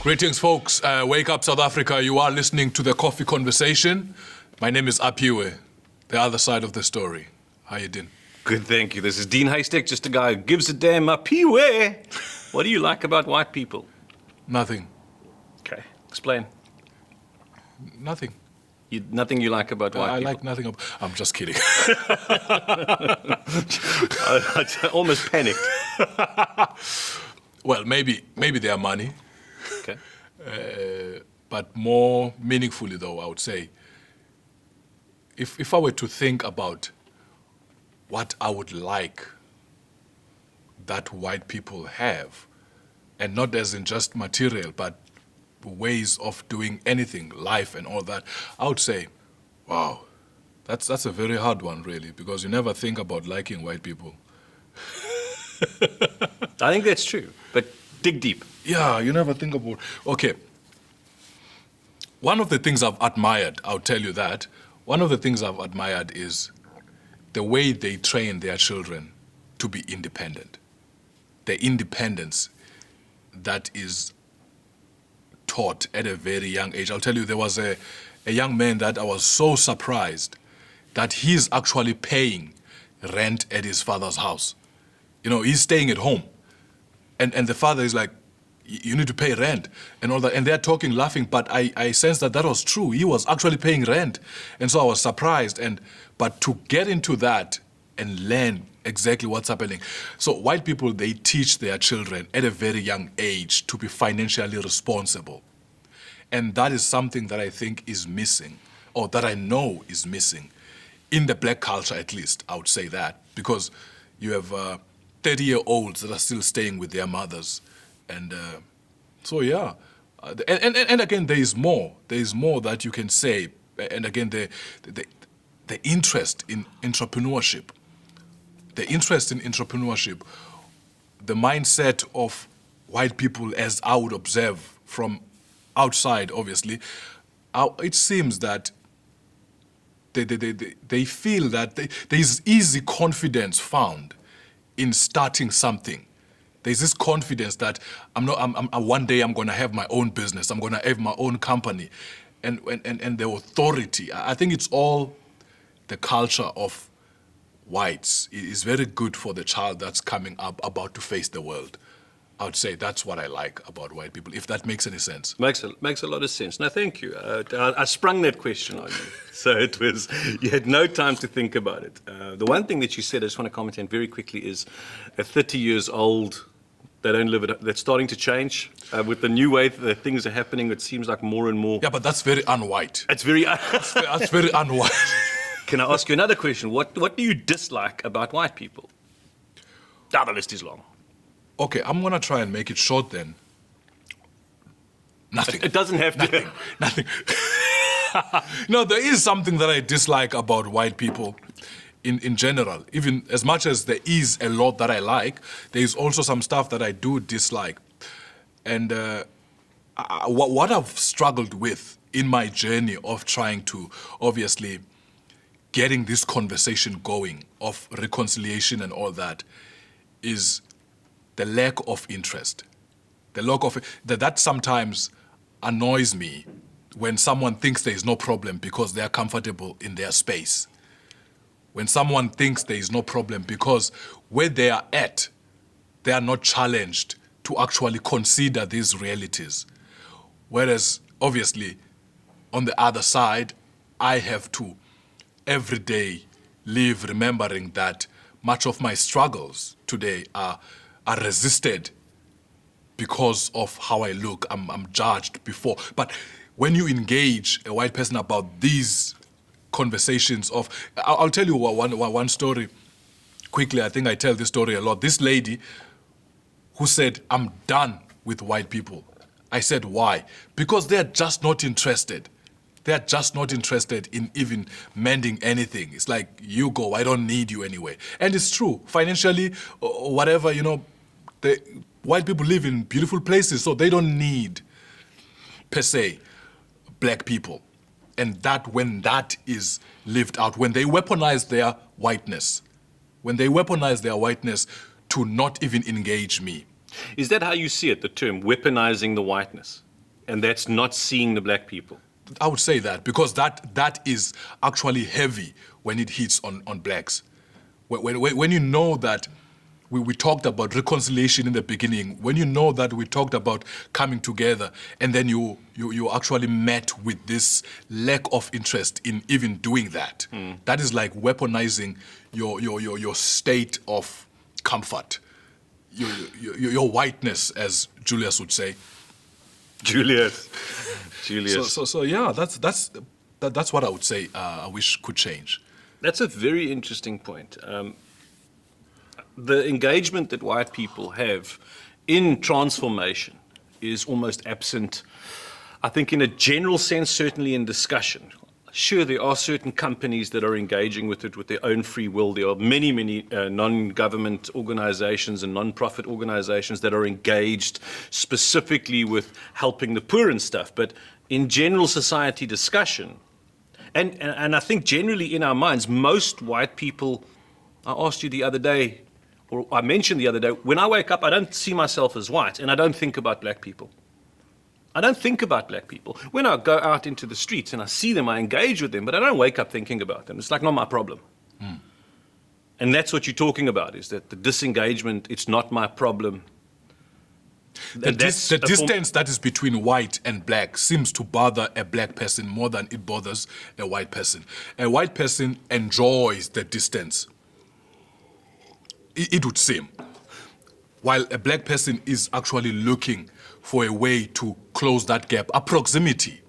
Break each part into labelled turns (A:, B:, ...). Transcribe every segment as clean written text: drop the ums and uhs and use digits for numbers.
A: Greetings, folks. Wake up, South Africa. You are listening to the Coffee Conversation. My name is Aphiwe, the other side of the story. How you doing?
B: Good, thank you. This is Dean Haystack, just a guy who gives a damn Aphiwe. What do you like about white people?
A: Nothing.
B: Okay, explain.
A: Nothing.
B: Nothing you like about white
A: I
B: people?
A: like nothing. I'm just kidding.
B: I almost panicked.
A: Well, maybe they are money.
B: Okay.
A: But more meaningfully, though, I would say, if I were to think about what I would like that white people have, and not as in just material, but ways of doing anything, life and all that, I would say, wow, that's a very hard one, really, because you never think about liking white people.
B: I think that's true, but dig deep.
A: Yeah, you never think about... Okay. One of the things I've admired, I'll tell you that, one of the things I've admired is the way they train their children to be independent. The independence that is taught at a very young age. I'll tell you, there was a young man that I was so surprised that he's actually paying rent at his father's house. You know, he's staying at home. And the father is like, you need to pay rent and all that. And they're talking, laughing, but I sensed that was true. He was actually paying rent. And so I was surprised. But to get into that and learn exactly what's happening. So white people, they teach their children at a very young age to be financially responsible. And that is something that I think is missing, or that I know is missing, in the black culture at least, I would say that. Because you have 30-year-olds that are still staying with their mothers. And so, yeah. And again, there is more. There is more that you can say. And again, the interest in entrepreneurship. The interest in entrepreneurship, the mindset of white people, as I would observe from outside, obviously, it seems that they feel that there is easy confidence found in starting something. There's this confidence that one day I'm going to have my own business, I'm going to have my own company, and the authority. I think it's all the culture of whites. It is very good for the child that's coming up, about to face the world. I would say that's what I like about white people, if that makes any sense.
B: Makes a lot of sense. No, thank you. I sprung that question on you. So you had no time to think about it. The one thing that you said, I just want to comment on very quickly, is at 30 years old, they don't live it. That's starting to change. With the new way that things are happening, it seems like more and more...
A: Yeah, but that's very unwhite.
B: It's very...
A: That's very unwhite.
B: Can I ask you another question? What do you dislike about white people? The list is long.
A: Okay, I'm going to try and make it short then. Nothing.
B: It doesn't have to.
A: Nothing. No, there is something that I dislike about white people in general. Even as much as there is a lot that I like, there is also some stuff that I do dislike. And what I've struggled with in my journey of trying to, obviously, getting this conversation going of reconciliation and all that, is the lack of interest. The lack of that sometimes annoys me when someone thinks there is no problem because they are comfortable in their space. When someone thinks there is no problem because where they are at, they are not challenged to actually consider these realities. Whereas, obviously, on the other side, I have to every day live remembering that much of my struggles today are resisted because of how I look. I'm judged before. But when you engage a white person about these conversations of... I'll tell you one story quickly. I think I tell this story a lot. This lady who said, I'm done with white people. I said, why? Because they're just not interested. They're just not interested in even mending anything. It's like, you go, I don't need you anyway. And it's true. Financially, or whatever, you know, white people live in beautiful places, so they don't need, per se, black people. And that, when that is lived out, when they weaponize their whiteness, to not even engage me.
B: Is that how you see it, the term weaponizing the whiteness? And that's not seeing the black people.
A: I would say that because that is actually heavy when it hits on blacks. When you know that we talked about reconciliation in the beginning, when you know that we talked about coming together, and then you actually met with this lack of interest in even doing that, that is like weaponizing your state of comfort, your whiteness, as Julius would say.
B: Julius.
A: So yeah, that's what I would say. I wish could change.
B: That's a very interesting point. The engagement that white people have in transformation is almost absent, I think, in a general sense, certainly in discussion. Sure, there are certain companies that are engaging with it with their own free will. There are many, many non-government organizations and non-profit organizations that are engaged specifically with helping the poor and stuff. But in general society discussion, and I think generally in our minds, most white people, I asked you the other day, or I mentioned the other day, when I wake up, I don't see myself as white, and I don't think about black people. I don't think about black people. When I go out into the streets and I see them, I engage with them, but I don't wake up thinking about them. It's like not my problem. And that's what you're talking about, is that the disengagement, it's not my problem.
A: The distance that is between white and black seems to bother a black person more than it bothers a white person. A white person enjoys the distance, it would seem, while a black person is actually looking for a way to close that gap, a proximity.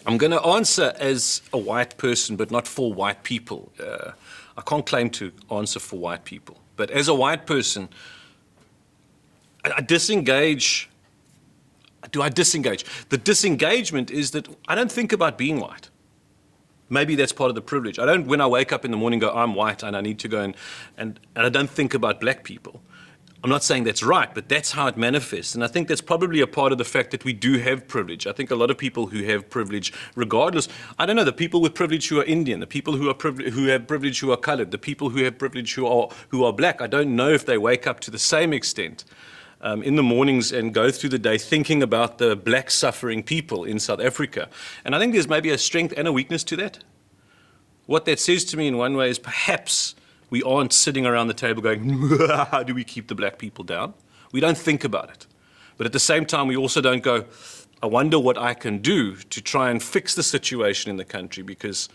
B: I'm going to answer as a white person, but not for white people. I can't claim to answer for white people. But as a white person, I disengage. Do I disengage? The disengagement is that I don't think about being white. Maybe that's part of the privilege. I don't, when I wake up in the morning, go, I'm white and I need to go and I don't think about black people. I'm not saying that's right, but that's how it manifests. And I think that's probably a part of the fact that we do have privilege. I think a lot of people who have privilege, regardless, I don't know, the people with privilege who are Indian, the people who have privilege who are colored, the people who have privilege who are black, I don't know if they wake up to the same extent in the mornings and go through the day thinking about the black suffering people in South Africa. And I think there's maybe a strength and a weakness to that. What that says to me in one way is perhaps we aren't sitting around the table going, how do we keep the black people down? We don't think about it. But at the same time, we also don't go, I wonder what I can do to try and fix the situation in the country, because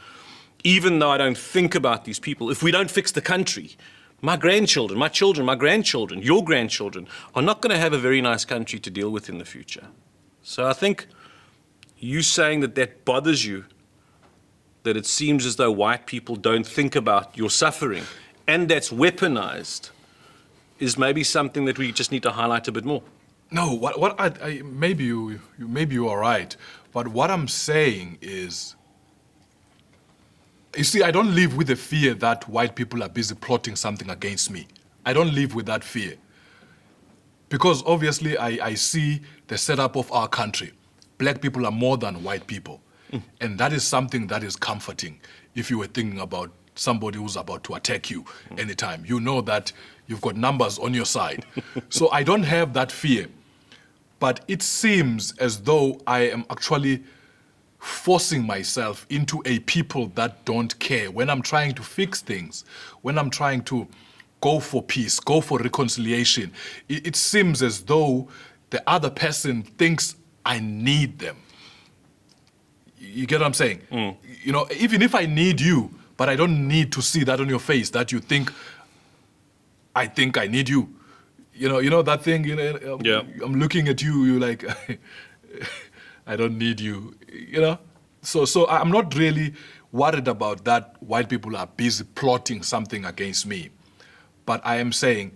B: even though I don't think about these people, if we don't fix the country, my grandchildren, my children, my grandchildren, your grandchildren are not going to have a very nice country to deal with in the future. So I think you saying that that bothers you, that it seems as though white people don't think about your suffering, and that's weaponized, is maybe something that we just need to highlight a bit more.
A: No, maybe you are right, but what I'm saying is, you see, I don't live with the fear that white people are busy plotting something against me. I don't live with that fear. Because obviously I see the setup of our country. Black people are more than white people. And that is something that is comforting if you were thinking about somebody who's about to attack you anytime. You know that you've got numbers on your side. So I don't have that fear. But it seems as though I am actually forcing myself into a people that don't care. When I'm trying to fix things, when I'm trying to go for peace, go for reconciliation, it seems as though the other person thinks I need them. You get what I'm saying? You know, even if I need you, but I don't need to see that on your face, that you think I need you. You know that thing,
B: Yeah.
A: I'm looking at you, you're like, I don't need you, you know? So I'm not really worried about that white people are busy plotting something against me. But I am saying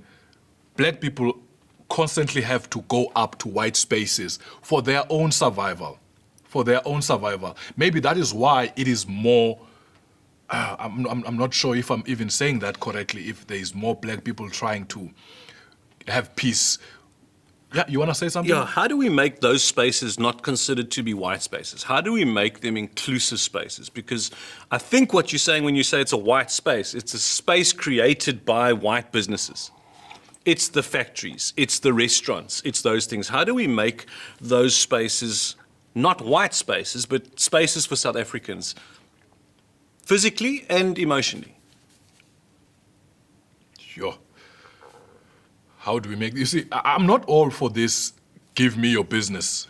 A: black people constantly have to go up to white spaces for their own survival. For their own survival. Maybe that is why it is more, I'm not sure if I'm even saying that correctly, if there is more black people trying to have peace. Yeah, you want to say something?
B: Yeah, how do we make those spaces not considered to be white spaces? How do we make them inclusive spaces? Because I think what you're saying when you say it's a white space, it's a space created by white businesses. It's the factories, it's the restaurants, it's those things. How do we make those spaces not white spaces, but spaces for South Africans, physically and emotionally.
A: Sure. How do we make... You see, I'm not all for this give me your business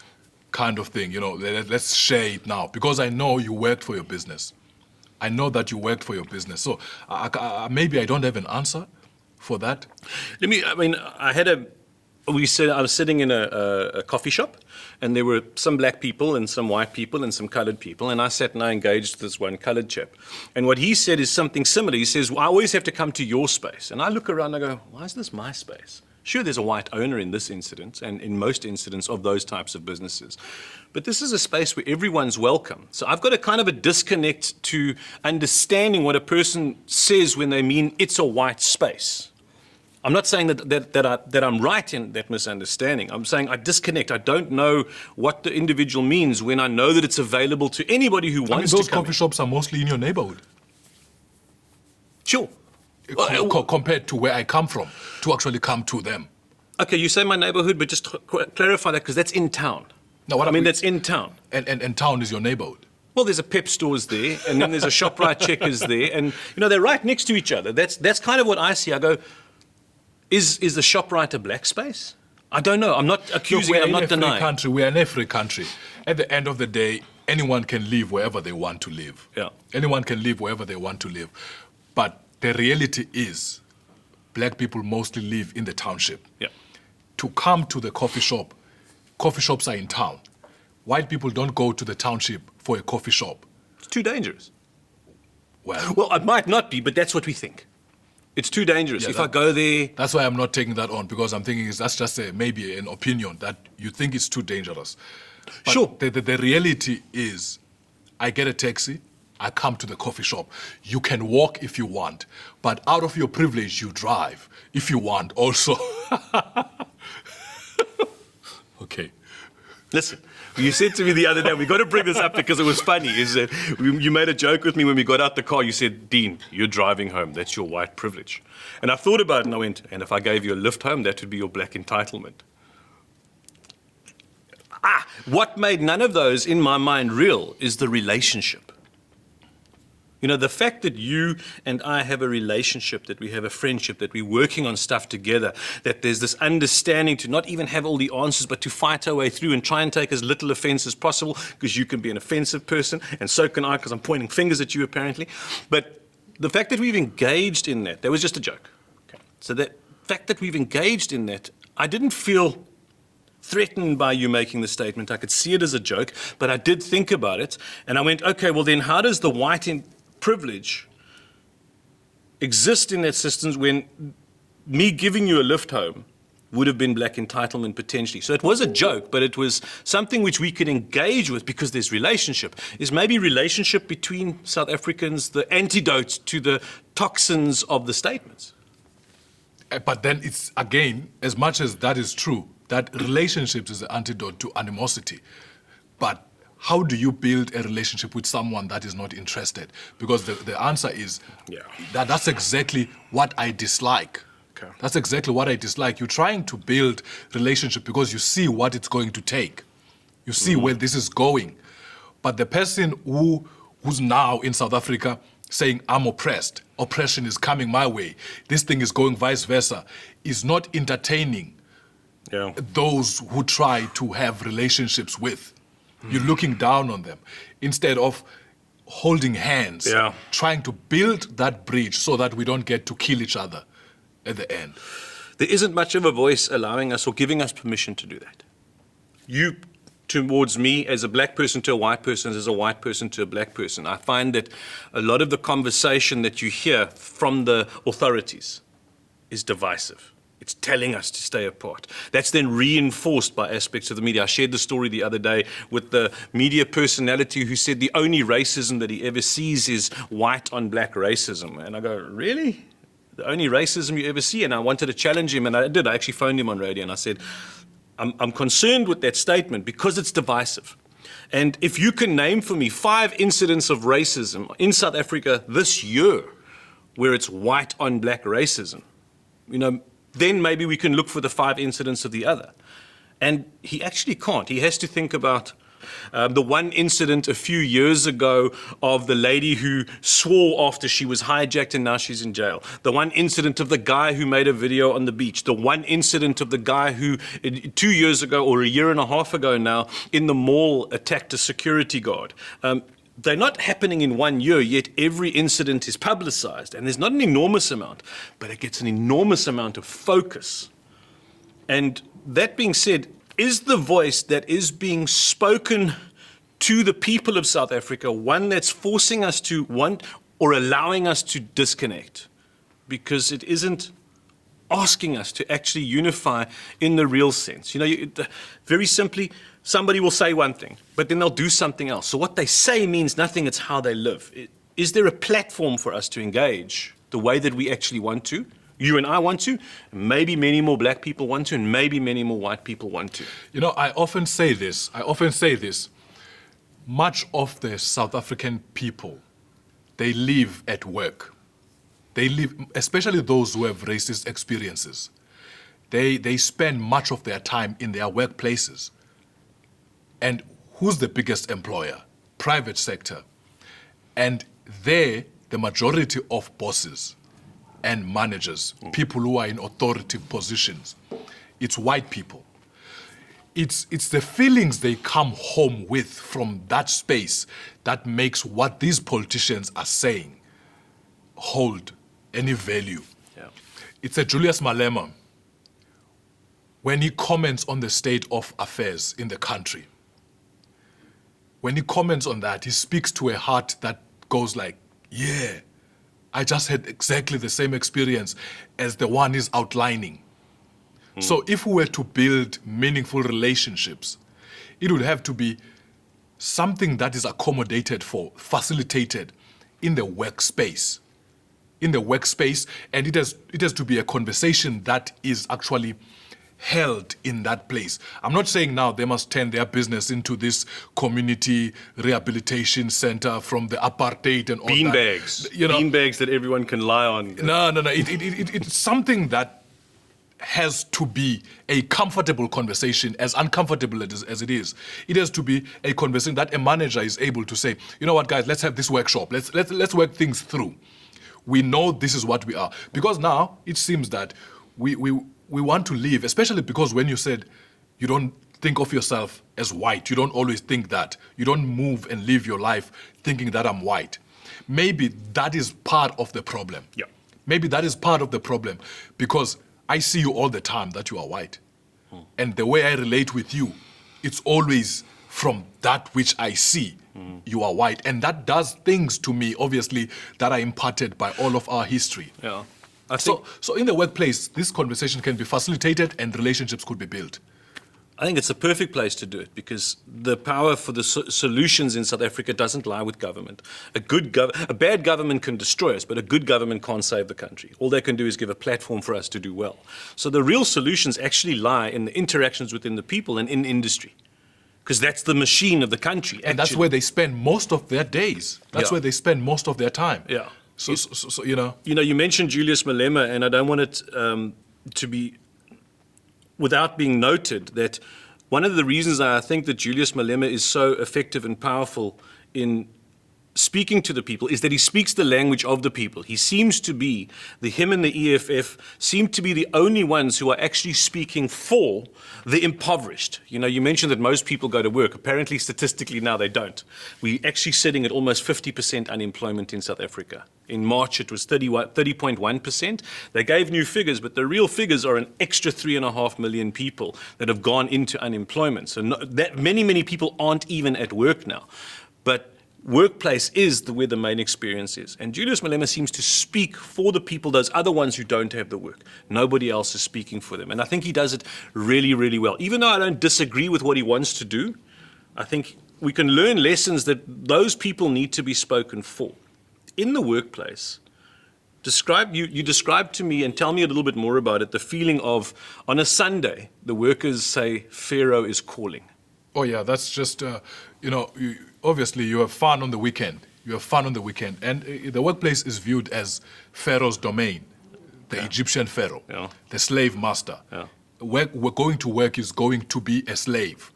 A: kind of thing. Let's share it now. Because I know you worked for your business. I know that you worked for your business. So maybe I don't have an answer for that.
B: I was sitting in a coffee shop, and there were some black people and some white people and some colored people, and I sat and I engaged this one colored chap. And what he said is something similar. He says, well, I always have to come to your space. And I look around and I go, why is this my space? Sure, there's a white owner in this incident and in most incidents of those types of businesses. But this is a space where everyone's welcome. So I've got a kind of a disconnect to understanding what a person says when they mean it's a white space. I'm not saying that I'm right in that misunderstanding. I'm saying I disconnect. I don't know what the individual means when I know that it's available to anybody who wants to come.
A: Those coffee shops are mostly in your neighborhood.
B: Sure.
A: Compared to where I come from, to actually come to them.
B: Okay, you say my neighborhood, but just clarify that, because that's in town.
A: No,
B: that's in town.
A: And town is your neighborhood.
B: Well, there's a Pep stores there, and then there's a ShopRite Checkers there, and they're right next to each other. That's kind of what I see. I go, is the ShopRite a black space? I don't know. I'm not accusing. I'm not denying.
A: We're an free country. At the end of the day, anyone can live wherever they want to live.
B: Yeah.
A: Anyone can live wherever they want to live, but the reality is, black people mostly live in the township.
B: Yeah.
A: To come to the coffee shops are in town. White people don't go to the township for a coffee shop.
B: It's too dangerous.
A: Well,
B: it might not be, but that's what we think. It's too dangerous.
A: Yeah,
B: if I go there...
A: That's why I'm not taking that on, because I'm thinking that's just maybe an opinion that you think it's too dangerous. But
B: sure.
A: The reality is, I get a taxi, I come to the coffee shop. You can walk if you want, but out of your privilege, you drive if you want also. Okay.
B: Listen, you said to me the other day, we got to bring this up because it was funny, is that you made a joke with me when we got out the car. You said, Dean, you're driving home. That's your white privilege. And I thought about it and I went, and if I gave you a lift home, that would be your black entitlement. What made none of those in my mind real is the relationship. The fact that you and I have a relationship, that we have a friendship, that we're working on stuff together, that there's this understanding to not even have all the answers, but to fight our way through and try and take as little offense as possible, because you can be an offensive person, and so can I, because I'm pointing fingers at you apparently. But the fact that we've engaged in that was just a joke. Okay. So that fact that we've engaged in that, I didn't feel threatened by you making the statement. I could see it as a joke, but I did think about it, and I went, okay, well then how does the white privilege exist in that system when me giving you a lift home would have been black entitlement potentially? So it was a joke, but it was something which we could engage with because there's relationship. Is maybe relationship between South Africans the antidote to the toxins of the statements?
A: But then it's, again, as much as that is true, that relationships is the antidote to animosity. But how do you build a relationship with someone that is not interested? Because the answer is, that's exactly what I dislike.
B: Okay.
A: That's exactly what I dislike. You're trying to build relationship because you see what it's going to take. You see where this is going. But the person who's now in South Africa saying, I'm oppressed, oppression is coming my way, this thing is going vice versa, is not entertaining those who try to have relationships with. You're looking down on them instead of holding hands, trying to build that bridge so that we don't get to kill each other at the end.
B: There isn't much of a voice allowing us or giving us permission to do that. You towards me as a black person to a white person, as a white person to a black person. I find that a lot of the conversation that you hear from the authorities is divisive. It's telling us to stay apart. That's then reinforced by aspects of the media. I shared the story the other day with the media personality who said the only racism that he ever sees is white on black racism. And I go, really? The only racism you ever see? And I wanted to challenge him, and I did. I actually phoned him on radio and I said, I'm concerned with that statement because it's divisive. And if you can name for me 5 incidents of racism in South Africa this year where it's white on black racism, then maybe we can look for the 5 incidents of the other. And he actually can't. He has to think about The one incident a few years ago of the lady who swore after she was hijacked and now she's in jail. The one incident of the guy who made a video on the beach. The one incident of the guy who 2 years ago or a year and a half ago now in the mall attacked a security guard. They're not happening in 1 year, yet every incident is publicized. And there's not an enormous amount, but it gets an enormous amount of focus. And that being said, is the voice that is being spoken to the people of South Africa one that's forcing us to want or allowing us to disconnect? Because it isn't asking us to actually unify in the real sense. You know, very simply, somebody will say one thing, but then they'll do something else. So what they say means nothing, it's how they live. Is there a platform for us to engage the way that we actually want to? You and I want to, maybe many more black people want to, and maybe many more white people want to.
A: You know, I often say this. Much of the South African people, they live at work. They live, especially those who have racist experiences. They spend much of their time in their workplaces. And who's the biggest employer? Private sector. And there, the majority of bosses and managers, people who are in authoritative positions, it's white people. It's the feelings they come home with from that space that makes what these politicians are saying hold any value.
B: Yeah.
A: It's a Julius Malema, when he comments on the state of affairs in the country. When he comments on that, he speaks to a heart that goes like, yeah, I just had exactly the same experience as the one he's outlining. So if we were to build meaningful relationships, it would have to be something that is accommodated for, facilitated in the workspace. In the workspace, and it has to be a conversation that is actually held in that place. I'm not saying now they must turn their business into this community rehabilitation center from the apartheid and all that.
B: Beanbags.
A: You know,
B: Beanbags that everyone can lie on.
A: No. It's something that has to be a comfortable conversation, as uncomfortable as it is. It has to be a conversation that a manager is able to say, you know what, guys, let's have this workshop. Let's work things through. We know this is what we are. Because now it seems that we want to live, especially because when you said you don't think of yourself as white, you don't always think that. You don't move and live your life thinking that I'm white. Maybe that is part of the problem.
B: Yeah.
A: Maybe that is part of the problem because I see you all the time that you are white. And the way I relate with you, it's always from that which I see. You are white. And that does things to me, obviously, that are imparted by all of our history.
B: Yeah.
A: So in the workplace, this conversation can be facilitated and relationships could be built.
B: I think it's a perfect place to do it because the power for the solutions in South Africa doesn't lie with government. A bad government can destroy us, but a good government can't save the country. All they can do is give a platform for us to do well. So the real solutions actually lie in the interactions within the people and in industry. Because that's the machine of the country.
A: And that's where they spend most of their days. That's where they spend most of their time.
B: Yeah.
A: So you know.
B: You know, you mentioned Julius Malema, and I don't want it to be without being noted that one of the reasons I think that Julius Malema is so effective and powerful in speaking to the people is that he speaks the language of the people. He seems to be, him and the EFF seem to be the only ones who are actually speaking for the impoverished. You know, you mentioned that most people go to work. Apparently, statistically now they don't. We're actually sitting at almost 50% unemployment in South Africa. In March, it was 30.1%. They gave new figures, but the real figures are an extra 3.5 million people that have gone into unemployment. So that many people aren't even at work now. But workplace is where the main experience is. And Julius Malema seems to speak for the people, those other ones who don't have the work. Nobody else is speaking for them. And I think he does it really, really well. Even though I don't disagree with what he wants to do, I think we can learn lessons that those people need to be spoken for. In the workplace, you describe to me and tell me a little bit more about it, the feeling of, on a Sunday, the workers say, Pharaoh is calling.
A: Oh yeah, that's just, obviously you have fun on the weekend. And the workplace is viewed as Pharaoh's domain, the Egyptian Pharaoh, the slave master. We're going to work is going to be a slave.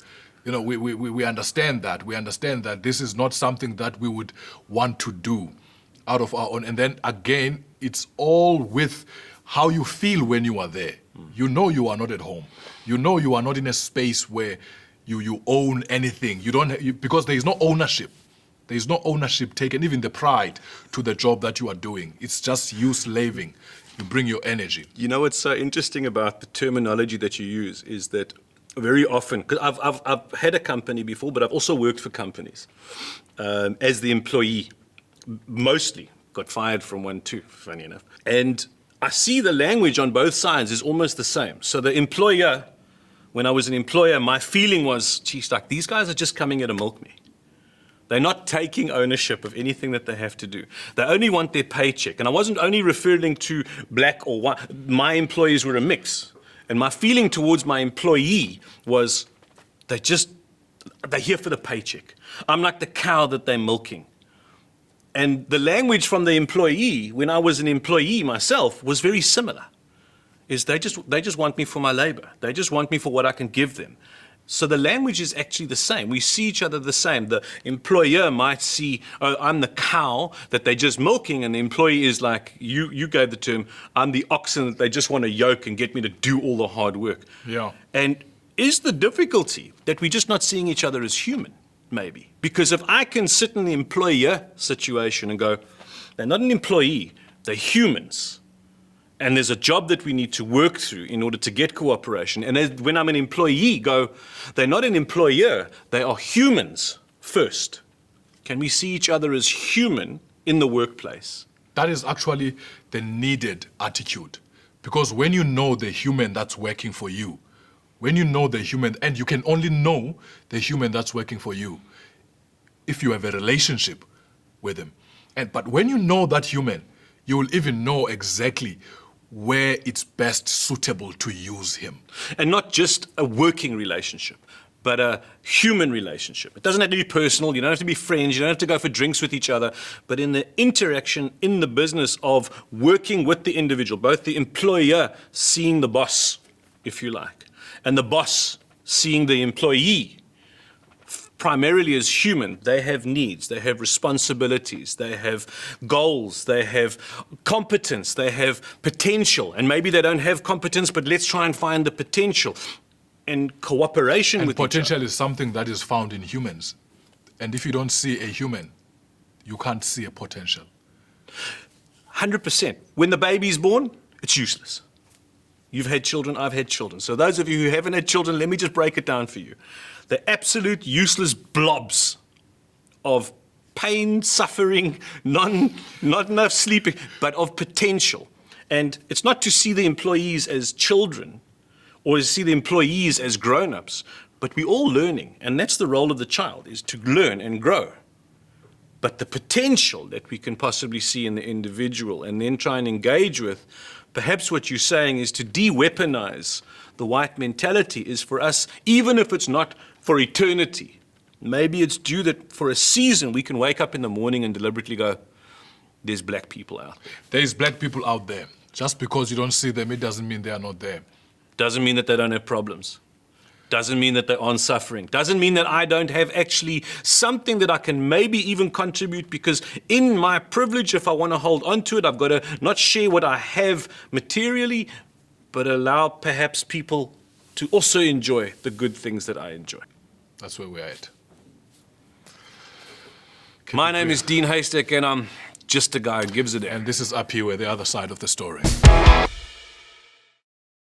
A: You know, we understand that. We understand that this is not something that we would want to do out of our own. And then again, it's all with how you feel when you are there. You know you are not at home. You know you are not in a space where you own anything. You don't because there is no ownership. There is no ownership taken, even the pride to the job that you are doing. It's just you slaving. You bring your energy.
B: You know what's so interesting about the terminology that you use is that very often, because I've had a company before, but I've also worked for companies as the employee, mostly got fired from one too, funny enough. And I see the language on both sides is almost the same. So the employer, when I was an employer, my feeling was, geez, like these guys are just coming here to milk me. They're not taking ownership of anything that they have to do. They only want their paycheck. And I wasn't only referring to black or white. My employees were a mix. And my feeling towards my employee was they're here for the paycheck. I'm like the cow that they're milking. And the language from the employee, when I was an employee myself, was very similar. Is they just want me for my labor. They just want me for what I can give them. So the language is actually the same. We see each other the same. The employer might see, oh, I'm the cow that they're just milking, and the employee is like, you gave the term, I'm the oxen that they just want to yoke and get me to do all the hard work.
A: Yeah.
B: And is the difficulty that we're just not seeing each other as human, maybe? Because if I can sit in the employer situation and go, they're not an employee, they're humans. And there's a job that we need to work through in order to get cooperation. And when I'm an employee, go, they're not an employer, they are humans first. Can we see each other as human in the workplace?
A: That is actually the needed attitude. Because when you know the human that's working for you, when you know the human, and you can only know the human that's working for you if you have a relationship with him. But when you know that human, you will even know exactly where it's best suitable to use him.
B: And not just a working relationship, but a human relationship. It doesn't have to be personal, you don't have to be friends, you don't have to go for drinks with each other, but in the interaction, in the business of working with the individual, both the employer seeing the boss, if you like, and the boss seeing the employee, primarily as human. They have needs, they have responsibilities, they have goals, they have competence, they have potential. And maybe they don't have competence, but let's try and find the potential. And cooperation with each other.
A: Potential is something that is found in humans. And if you don't see a human, you can't see a potential.
B: 100%. When the baby's born, it's useless. You've had children, I've had children. So those of you who haven't had children, let me just break it down for you. The absolute useless blobs of pain, suffering, not enough sleeping, but of potential. And it's not to see the employees as children or to see the employees as grown-ups, but we're all learning. And that's the role of the child, is to learn and grow. But the potential that we can possibly see in the individual and then try and engage with, perhaps what you're saying is to de-weaponize the white mentality is for us, even if it's not for eternity, maybe it's due that for a season we can wake up in the morning and deliberately go, there's black people out there.
A: There's black people out there. Just because you don't see them, it doesn't mean they are not there.
B: Doesn't mean that they don't have problems. Doesn't mean that they aren't suffering. Doesn't mean that I don't have actually something that I can maybe even contribute, because in my privilege, if I want to hold on to it, I've got to not share what I have materially, but allow perhaps people to also enjoy the good things that I enjoy.
A: That's where we're at.
B: My name is Dean Haystack, and I'm just a guy who gives a damn.
A: And this is Aphiwe, the other side of the story.